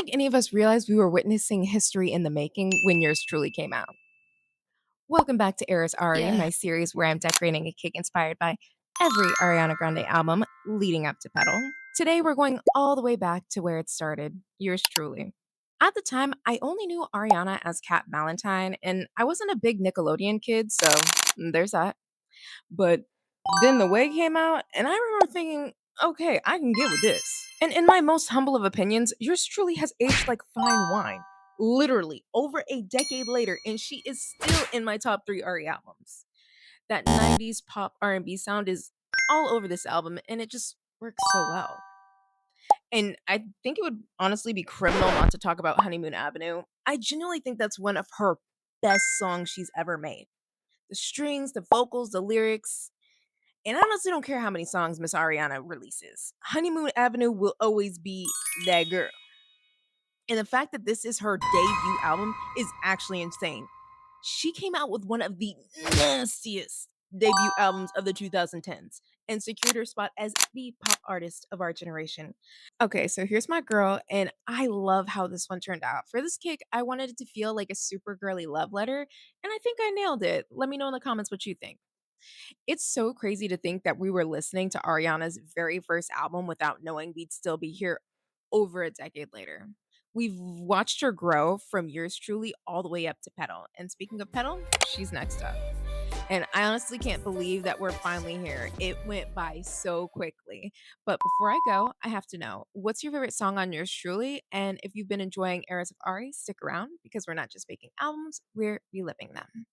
think any of us realized we were witnessing history in the making when yours truly came out. Welcome back to Eras Ari, Yeah. my series where I'm decorating a cake inspired by every Ariana Grande album leading up to Petal. Today, we're going all the way back to where it started, yours truly. At the time, I only knew Ariana as Cat Valentine, and I wasn't a big Nickelodeon kid, so there's that. But then the way came out, and I remember thinking, okay, I can get with this. And in my most humble of opinions, yours truly has aged like fine wine. Literally over a decade later, and she is still in my top three Ari albums. That 90s pop R&B sound is all over this album, and it just works so well. And I think it would honestly be criminal not to talk about Honeymoon Avenue. I genuinely think that's one of her best songs she's ever made. The strings, the vocals, the lyrics, and I honestly don't care how many songs Miss Ariana releases. Honeymoon Avenue will always be that girl. And the fact that this is her debut album is actually insane. She came out with one of the nastiest debut albums of the 2010s and secured her spot as the pop artist of our generation. Okay, so here's my girl, and I love how this one turned out. For this cake, I wanted it to feel like a super girly love letter, and I think I nailed it. Let me know in the comments what you think. It's so crazy to think that we were listening to Ariana's very first album without knowing we'd still be here over a decade later. We've watched her grow from yours truly all the way up to Petal. And speaking of Petal, she's next up. And I honestly can't believe that we're finally here. It went by so quickly. But before I go, I have to know, what's your favorite song on yours truly? And if you've been enjoying Eras of Ari, stick around because we're not just making albums, we're reliving them.